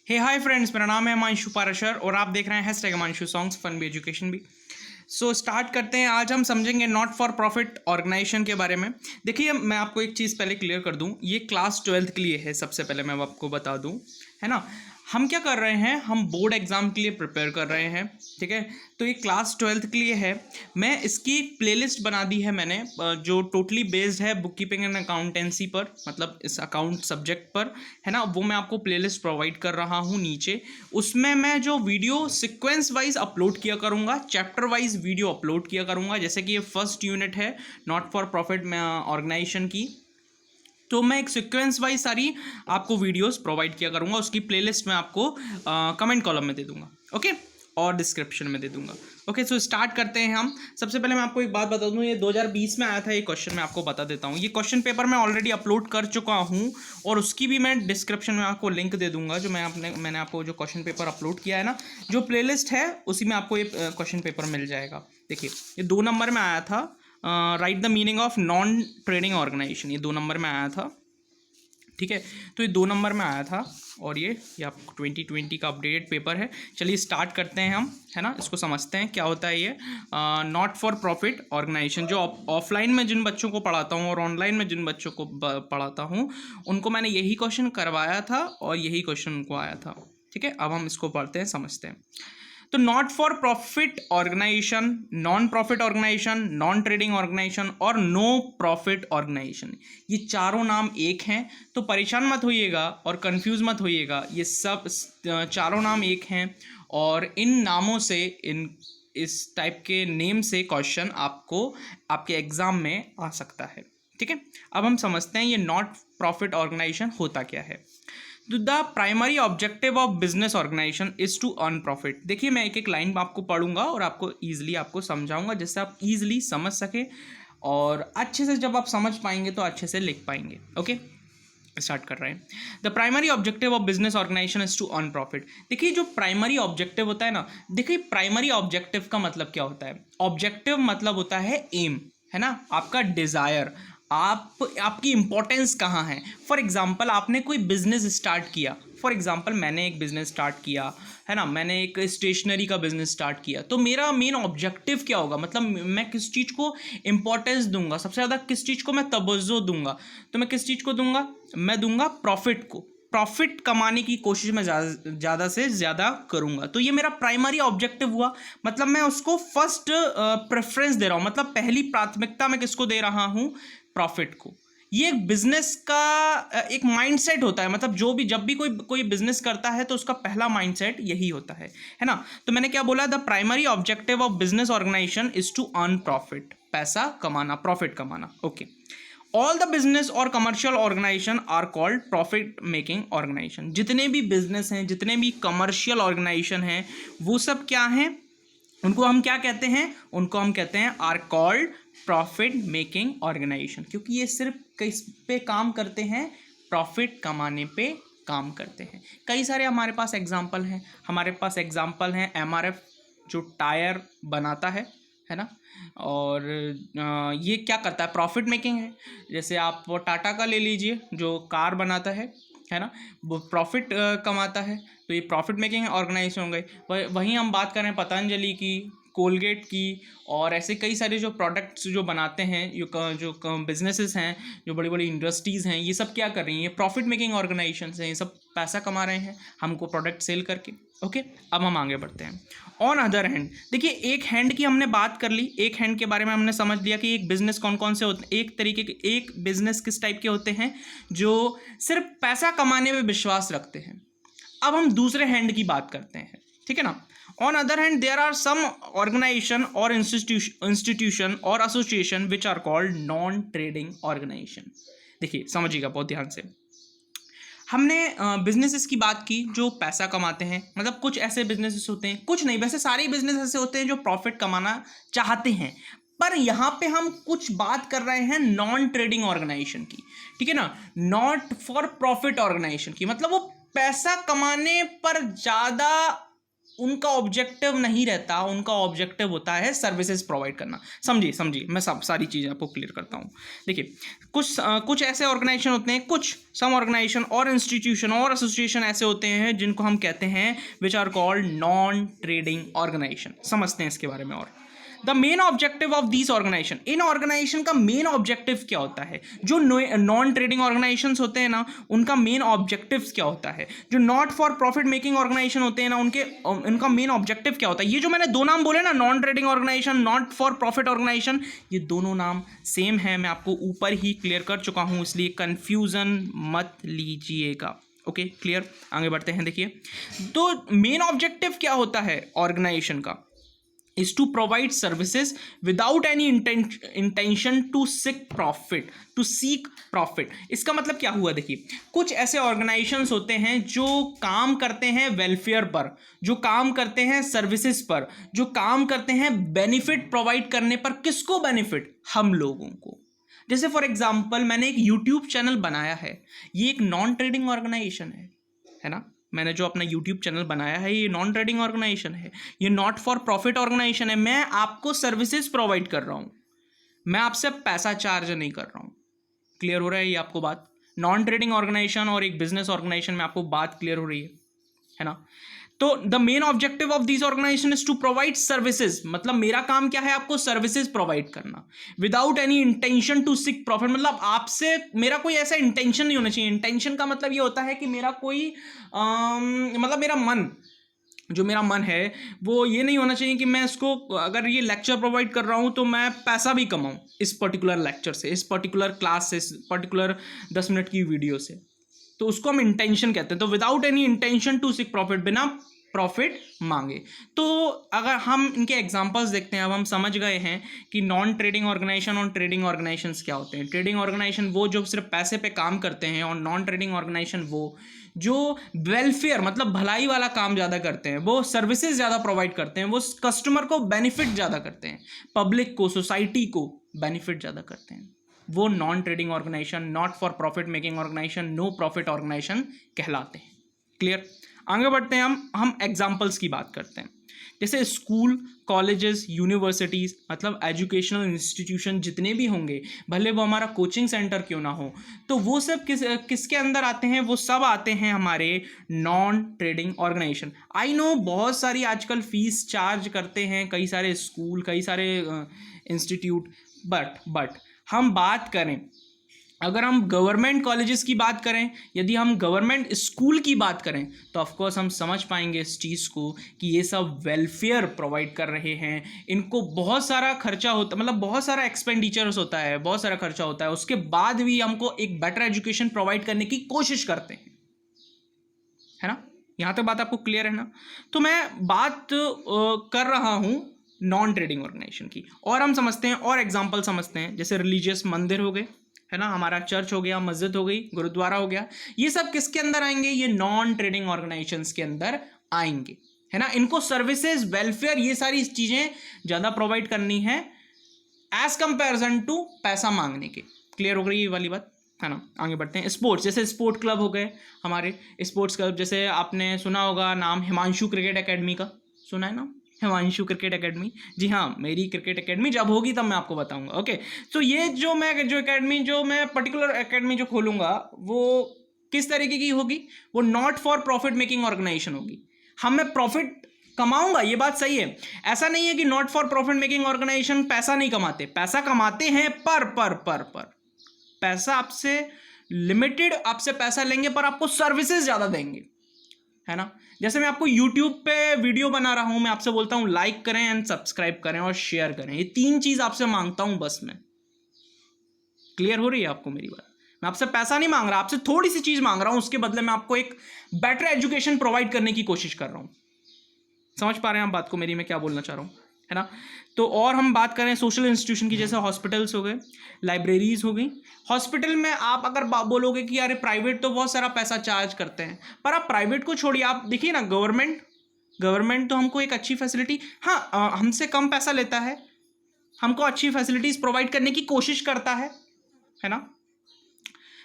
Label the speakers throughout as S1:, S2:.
S1: हे hi friends, मेरा नाम है हिमांशु पाराशर और आप देख रहे हैं #हिमांशु सॉन्ग्स फन भी एजुकेशन भी। स्टार्ट करते हैं। आज हम समझेंगे नॉट फॉर प्रॉफिट ऑर्गेनाइजेशन के बारे में। देखिए, मैं आपको एक चीज़ पहले क्लियर कर दूं, ये क्लास 12th के लिए है। सबसे पहले मैं आपको बता दूं, है ना। हम क्या कर रहे हैं, हम बोर्ड एग्जाम के लिए प्रिपेयर कर रहे हैं, ठीक है। तो ये क्लास 12th के लिए है। मैं इसकी एक प्लेलिस्ट बना दी है मैंने, जो टोटली बेस्ड है बुक कीपिंग एंड अकाउंटेंसी पर, मतलब इस अकाउंट सब्जेक्ट पर, है ना। वो मैं आपको प्लेलिस्ट प्रोवाइड कर रहा हूँ नीचे। उसमें मैं जो वीडियो सीक्वेंस वाइज अपलोड किया करूँगा, चैप्टर वाइज वीडियो अपलोड किया करूँगा। जैसे कि ये फर्स्ट यूनिट है नॉट फॉर प्रॉफिट ऑर्गेनाइजेशन की, तो मैं एक सीक्वेंस वाइज सारी आपको वीडियोस प्रोवाइड किया करूँगा। उसकी प्लेलिस्ट मैं आपको कमेंट कॉलम में दे दूँगा, ओके, और डिस्क्रिप्शन में दे दूँगा। ओके, सो स्टार्ट करते हैं हम। सबसे पहले मैं आपको एक बात बता दूँ, ये 2020 में आया था ये क्वेश्चन। मैं आपको बता देता हूँ, ये क्वेश्चन पेपर मैं ऑलरेडी अपलोड कर चुका हूँ और उसकी भी मैं डिस्क्रिप्शन में आपको लिंक दे दूँगा। जो मैंने आपको जो क्वेश्चन पेपर अपलोड किया है ना, जो प्लेलिस्ट है उसी में आपको ये क्वेश्चन पेपर मिल जाएगा। देखिए, ये 2 नंबर में आया था, right the meaning of non trading organization, ये 2 नंबर में आया था, ठीक है। तो ये 2 नंबर में आया था और ये आपको 2020 का अपडेटेड पेपर है। चलिए स्टार्ट करते हैं हम, है ना। इसको समझते हैं क्या होता है ये नॉट फॉर प्रॉफिट ऑर्गेनाइजेशन। जो ऑफलाइन में जिन बच्चों को पढ़ाता हूँ और ऑनलाइन में जिन बच्चों को पढ़ाता हूँ, उनको मैंने यही क्वेश्चन करवाया था और यही क्वेश्चन उनको आया था, ठीक है। अब हम इसको पढ़ते हैं, समझते हैं। तो not for profit organization, non profit organization, non trading organization और नो प्रॉफिट ऑर्गेनाइजेशन, ये चारों नाम एक हैं। तो परेशान मत होइएगा और कंफ्यूज मत होइएगा, ये सब चारों नाम एक हैं और इन नामों से, इस टाइप के नेम से क्वेश्चन आपको आपके एग्जाम में आ सकता है, ठीक है। अब हम समझते हैं ये नॉट प्रॉफिट ऑर्गेनाइजेशन होता क्या है। The primary objective of business organization is to earn profit. देखिए, मैं एक एक लाइन आपको पढ़ूंगा और आपको ईजिली आपको समझाऊंगा, जिससे आप ईजिली समझ सके और अच्छे से जब आप समझ पाएंगे तो अच्छे से लिख पाएंगे। ओके, स्टार्ट कर रहे हैं। The primary objective of business organization is to earn profit. देखिए, जो प्राइमरी ऑब्जेक्टिव होता है ना, देखिए प्राइमरी ऑब्जेक्टिव का मतलब क्या होता है। ऑब्जेक्टिव मतलब होता है एम, है ना, आपका डिजायर, आपकी इंपॉर्टेंस कहाँ है। फॉर एग्जाम्पल, आपने कोई बिजनेस स्टार्ट किया, फॉर एग्जाम्पल मैंने एक बिजनेस स्टार्ट किया, है ना, मैंने एक स्टेशनरी का बिजनेस स्टार्ट किया, तो मेरा मेन ऑब्जेक्टिव क्या होगा, मतलब मैं किस चीज़ को इंपॉर्टेंस दूंगा, सबसे ज़्यादा किस चीज़ को मैं तवज्जो दूंगा। तो मैं किस चीज़ को दूंगा, मैं दूंगा प्रॉफिट को। प्रॉफिट कमाने की कोशिश मैं ज़्यादा से ज़्यादा करूंगा। तो ये मेरा प्राइमरी ऑब्जेक्टिव हुआ, मतलब मैं उसको फर्स्ट प्रेफरेंस दे रहा हूँ, मतलब पहली प्राथमिकता मैं किसको दे रहा हूँ, प्रॉफिट को। ये एक बिजनेस का एक माइंडसेट होता है, मतलब जो भी जब भी कोई बिजनेस करता है तो उसका पहला माइंडसेट यही होता है ना। तो मैंने क्या बोला, the primary objective of business organization is to earn profit, पैसा कमाना, प्रॉफिट कमाना। ओके, ऑल द बिजनेस और commercial organization are called profit making organization. जितने भी बिजनेस हैं, जितने भी कमर्शियल ऑर्गेनाइजेशन हैं, वो सब क्या हैं, उनको हम क्या कहते हैं, उनको हम कहते हैं are called profit making organization. क्योंकि ये सिर्फ किस पे काम करते हैं, प्रॉफिट कमाने पे काम करते हैं। कई सारे हमारे पास एग्जाम्पल हैं, हमारे पास एग्जाम्पल हैं एमआरएफ, जो टायर बनाता है ना। और ये क्या करता है, प्रॉफिट मेकिंग है। जैसे आप टाटा का ले लीजिए, जो कार बनाता है ना, वो प्रॉफिट कमाता है, तो ये प्रॉफिट मेकिंग ऑर्गेनाइजेशन हो गई। वहीं हम बात करें पतंजलि की, कोलगेट की, और ऐसे कई सारे जो प्रोडक्ट्स जो बनाते हैं, जो बिजनेसेस हैं, जो बड़ी बड़ी इंडस्ट्रीज़ हैं, ये सब क्या कर रही हैं, ये प्रॉफिट मेकिंग ऑर्गेनाइजेशन हैं। ये सब पैसा कमा रहे हैं हमको प्रोडक्ट सेल करके। ओके, अब हम आगे बढ़ते हैं। ऑन अदर हैंड, देखिए एक हैंड की हमने बात कर ली, एक हैंड के बारे में हमने समझ लिया कि एक बिजनेस कौन कौन से होते हैं, एक तरीके के एक बिजनेस किस टाइप के होते हैं, जो सिर्फ पैसा कमाने में विश्वास रखते हैं। अब हम दूसरे हैंड की बात करते हैं, ठीक है ना। On other hand, there are some organization और इंस्टीट्यूशन और association which are called non trading organization. देखिए समझिएगा बहुत ध्यान से, हमने बिजनेसेस की बात की जो पैसा कमाते हैं, मतलब कुछ ऐसे बिजनेसेस होते हैं, कुछ नहीं वैसे सारे बिजनेस ऐसे होते हैं जो प्रॉफिट कमाना चाहते हैं, पर यहाँ पे हम कुछ बात कर रहे हैं नॉन ट्रेडिंग ऑर्गेनाइजेशन की, ठीक है ना, नॉट फॉर प्रॉफिट ऑर्गेनाइजेशन की। मतलब वो पैसा कमाने पर ज़्यादा उनका ऑब्जेक्टिव नहीं रहता, उनका ऑब्जेक्टिव होता है सर्विसेज प्रोवाइड करना। समझिए मैं सारी चीज़ें आपको क्लियर करता हूँ। देखिए कुछ ऐसे ऑर्गेनाइजेशन होते हैं, कुछ सम ऑर्गेनाइजेशन और इंस्टीट्यूशन और एसोसिएशन ऐसे होते हैं जिनको हम कहते हैं which are called non trading organization. समझते हैं इसके बारे में। और the main objective of this organization, इन ऑर्गेनाइजेशन का मेन ऑब्जेक्टिव क्या होता है? जो नॉन ट्रेडिंग ऑर्गेनाइजेशन होते हैं ना, उनका मेन ऑब्जेक्टिव क्या होता है? जो not for profit making organization होते हैं ना, उनका मेन ऑब्जेक्टिव क्या होता है? ये जो मैंने दो नाम बोले ना, non trading organisation, not for profit organization, ये दोनों नाम सेम है। मैं आपको ऊपर ही क्लियर कर चुका हूं, इसलिए कंफ्यूजन मत लीजिएगा। Okay, clear. आगे बढ़ते हैं। देखिए तो मेन ऑब्जेक्टिव क्या होता है ऑर्गेनाइजेशन का? is to provide services without any intention to seek profit। इसका मतलब क्या हुआ? देखिए कुछ ऐसे ऑर्गेनाइजेशंस होते हैं जो काम करते हैं वेलफेयर पर, जो काम करते हैं सर्विसेज पर, जो काम करते हैं बेनिफिट प्रोवाइड करने पर। किसको बेनिफिट? हम लोगों को। जैसे फॉर एग्जांपल मैंने एक यूट्यूब चैनल बनाया है, ये एक नॉन ट्रेडिंग ऑर्गेनाइजेशन है ना। मैंने जो अपना यूट्यूब चैनल बनाया है ये नॉन ट्रेडिंग ऑर्गेनाइजेशन है, ये नॉट फॉर प्रॉफिट ऑर्गेनाइजेशन है। मैं आपको सर्विसेज प्रोवाइड कर रहा हूँ, मैं आपसे पैसा चार्ज नहीं कर रहा हूँ। क्लियर हो रहा है ये आपको बात? नॉन ट्रेडिंग ऑर्गेनाइजेशन और एक बिजनेस ऑर्गेनाइजेशन में आपको बात क्लियर हो रही है ना। तो the main objective of this organization is to provide services, मतलब मेरा काम क्या है? आपको सर्विसेज प्रोवाइड करना without any intention to seek profit. मतलब आपसे मेरा कोई ऐसा इंटेंशन नहीं होना चाहिए। इंटेंशन का मतलब ये होता है कि मेरा कोई मतलब मेरा मन, जो मेरा मन है वो ये नहीं होना चाहिए कि मैं इसको, अगर ये लेक्चर प्रोवाइड कर रहा हूँ तो मैं पैसा भी कमाऊँ इस पर्टिकुलर लेक्चर से, इस पर्टिकुलर क्लास से, इस पर्टिकुलर 10 मिनट की वीडियो से। तो उसको हम इंटेंशन कहते हैं। तो without any intention to seek profit, बिना प्रॉफिट मांगे। तो अगर हम इनके एग्जांपल्स देखते हैं, अब हम समझ गए हैं कि नॉन ट्रेडिंग ऑर्गेनाइजेशन और ट्रेडिंग ऑर्गेनाइजेशंस क्या होते हैं। ट्रेडिंग ऑर्गेनाइजेशन वो जो सिर्फ पैसे पे काम करते हैं, और नॉन ट्रेडिंग ऑर्गेनाइजेशन वो जो वेलफेयर मतलब भलाई वाला काम ज़्यादा करते हैं, वो सर्विसेज ज़्यादा प्रोवाइड करते हैं, वो कस्टमर को बेनिफिट ज़्यादा करते हैं, पब्लिक को, सोसाइटी को बेनिफिट ज़्यादा करते हैं। वो non trading organisation, not for profit making organisation, no profit organisation कहलाते हैं। क्लियर। आगे बढ़ते हैं, हम एग्जांपल्स की बात करते हैं। जैसे स्कूल, कॉलेजेस, यूनिवर्सिटीज़, मतलब एजुकेशनल इंस्टीट्यूशन जितने भी होंगे, भले वो हमारा कोचिंग सेंटर क्यों ना हो, तो वो सब किसके अंदर आते हैं? वो सब आते हैं हमारे non trading organisation. I know बहुत सारी आजकल फीस चार्ज करते हैं कई सारे स्कूल, कई सारे इंस्टीट्यूट, बट हम बात करें, अगर हम गवर्नमेंट कॉलेजेस की बात करें, यदि हम गवर्नमेंट स्कूल की बात करें, तो ऑफकोर्स हम समझ पाएंगे इस चीज़ को कि ये सब वेलफेयर प्रोवाइड कर रहे हैं। इनको बहुत सारा खर्चा होता, मतलब बहुत सारा एक्सपेंडिचर्स होता है, बहुत सारा खर्चा होता है, उसके बाद भी हमको एक बेटर एजुकेशन प्रोवाइड करने की कोशिश करते हैं, है ना। यहाँ तक बात आपको क्लियर है ना। तो मैं बात कर रहा हूँ नॉन ट्रेडिंग ऑर्गेनाइजेशन की, और हम समझते हैं और एग्जाम्पल समझते हैं। जैसे रिलीजियस मंदिर हो गए, है ना, हमारा चर्च हो गया, मस्जिद हो गई, गुरुद्वारा हो गया, ये सब किसके अंदर आएंगे? ये नॉन ट्रेडिंग ऑर्गेनाइजेशंस के अंदर आएंगे, है ना। इनको सर्विसेज, वेलफेयर, ये सारी चीज़ें ज़्यादा प्रोवाइड करनी है एज कंपेरिजन टू पैसा मांगने के। क्लियर हो गई ये वाली बात, है ना। आगे बढ़ते हैं। स्पोर्ट्स, जैसे स्पोर्ट क्लब हो गए हमारे, स्पोर्ट्स क्लब जैसे आपने सुना होगा नाम हिमांशु क्रिकेट एकेडमी का, सुना है ना, हिमांशु क्रिकेट एकेडमी। जी हाँ, मेरी क्रिकेट एकेडमी जब होगी तब मैं आपको बताऊंगा। ओके, तो ये जो मैं पर्टिकुलर एकेडमी जो खोलूंगा वो किस तरीके की होगी? वो not for profit making organisation होगी। हम मैं प्रॉफिट कमाऊंगा, ये बात सही है। ऐसा नहीं है कि not for profit making organisation पैसा नहीं कमाते, पैसा कमाते हैं, पर पैसा आपसे लिमिटेड, आपसे पैसा लेंगे पर आपको सर्विसेज ज़्यादा देंगे, है ना। जैसे मैं आपको YouTube पे वीडियो बना रहा हूं, मैं आपसे बोलता हूं लाइक करें एंड सब्सक्राइब करें और शेयर करें, ये 3 चीज़ आपसे मांगता हूं बस मैं। क्लियर हो रही है आपको मेरी बात? मैं आपसे पैसा नहीं मांग रहा, आपसे थोड़ी सी चीज़ मांग रहा हूं, उसके बदले मैं आपको एक बेटर एजुकेशन प्रोवाइड करने की कोशिश कर रहा हूं। समझ पा रहे हैं आप बात को मेरी, मैं क्या बोलना चाह रहा हूँ, है ना। तो और हम बात करें सोशल इंस्टीट्यूशन की, जैसे हॉस्पिटल्स हो गए, लाइब्रेरीज हो गई। हॉस्पिटल में आप अगर बोलोगे कि यार प्राइवेट तो बहुत सारा पैसा चार्ज करते हैं, पर आप प्राइवेट को छोड़िए, आप देखिए ना, गवर्नमेंट तो हमको एक अच्छी फैसिलिटी, हाँ हमसे कम पैसा लेता है, हमको अच्छी फैसिलिटीज़ प्रोवाइड करने की कोशिश करता है ना।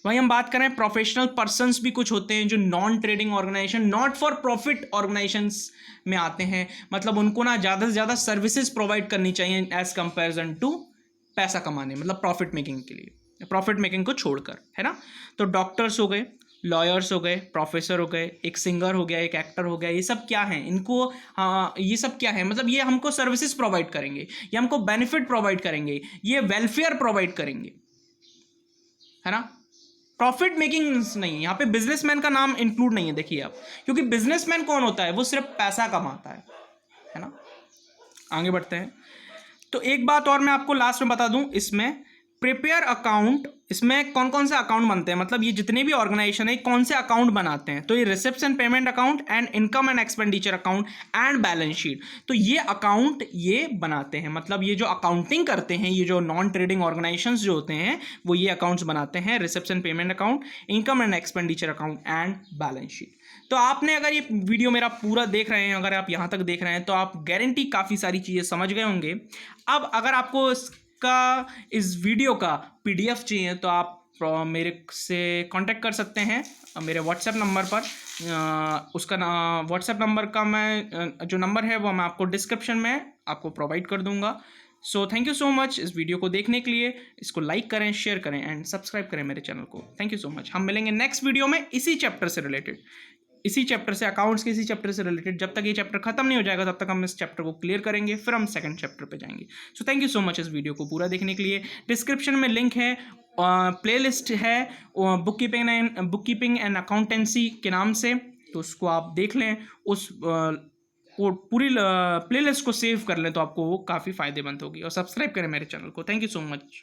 S1: वहीं हम बात करें प्रोफेशनल पर्सन्स भी कुछ होते हैं जो non trading organisation, not for profit organisations में आते हैं। मतलब उनको ना ज़्यादा से ज़्यादा सर्विसेज प्रोवाइड करनी चाहिए एज कंपेरिजन टू पैसा कमाने, मतलब प्रॉफिट मेकिंग के लिए, प्रॉफिट मेकिंग को छोड़कर, है ना। तो डॉक्टर्स हो गए, लॉयर्स हो गए, प्रोफेसर हो गए, एक सिंगर हो गया, एक एक्टर हो गया, ये सब क्या है इनको, ये सब क्या है, मतलब ये हमको सर्विसेज प्रोवाइड करेंगे, ये हमको बेनिफिट प्रोवाइड करेंगे, ये वेलफेयर प्रोवाइड करेंगे, है ना। प्रॉफिट मेकिंग नहीं, यहाँ पे बिजनेसमैन का नाम इंक्लूड नहीं है, देखिए आप, क्योंकि बिजनेसमैन कौन होता है, वो सिर्फ पैसा कमाता है ना। आगे बढ़ते हैं। तो एक बात और मैं आपको लास्ट में बता दूं, इसमें प्रिपेयर अकाउंट, इसमें कौन कौन से अकाउंट बनते हैं, मतलब ये जितने भी ऑर्गेनाइजेशन है कौन से अकाउंट बनाते हैं। तो ये receipts and payment account and income and expenditure account and balance sheet, तो ये अकाउंट ये बनाते हैं, मतलब ये जो अकाउंटिंग करते हैं, ये जो नॉन ट्रेडिंग ऑर्गेनाइजेशंस जो होते हैं वो ये अकाउंट्स बनाते हैं, receipts and payment account, income and expenditure account and balance sheet. तो आपने अगर ये वीडियो मेरा पूरा देख रहे हैं, अगर आप यहाँ तक देख रहे हैं, तो आप गारंटी काफ़ी सारी चीज़ें समझ गए होंगे। अब अगर आपको इस वीडियो का PDF चाहिए तो आप मेरे से कांटेक्ट कर सकते हैं मेरे व्हाट्सएप नंबर पर। उसका व्हाट्सएप नंबर का मैं जो नंबर है वो मैं आपको डिस्क्रिप्शन में आपको प्रोवाइड कर दूंगा। So thank you so much इस वीडियो को देखने के लिए। इसको लाइक करें, शेयर करें एंड सब्सक्राइब करें मेरे चैनल को। Thank you so much. हम मिलेंगे नेक्स्ट वीडियो में इसी चैप्टर से रिलेटेड, इसी चैप्टर से, अकाउंट्स के इसी चैप्टर से रिलेटेड। जब तक ये चैप्टर खत्म नहीं हो जाएगा तब तक हम इस चैप्टर को क्लियर करेंगे, फिर हम सेकंड चैप्टर पे जाएंगे। So thank you so much इस वीडियो को पूरा देखने के लिए। डिस्क्रिप्शन में लिंक है, प्लेलिस्ट है बुककीपिंग एंड अकाउंटेंसी के नाम से, तो उसको आप देख लें, उस वो पूरी प्लेलिस्ट को सेव कर लें तो आपको वो काफ़ी फ़ायदेमंद होगी। और सब्सक्राइब करें मेरे चैनल को। Thank you so much.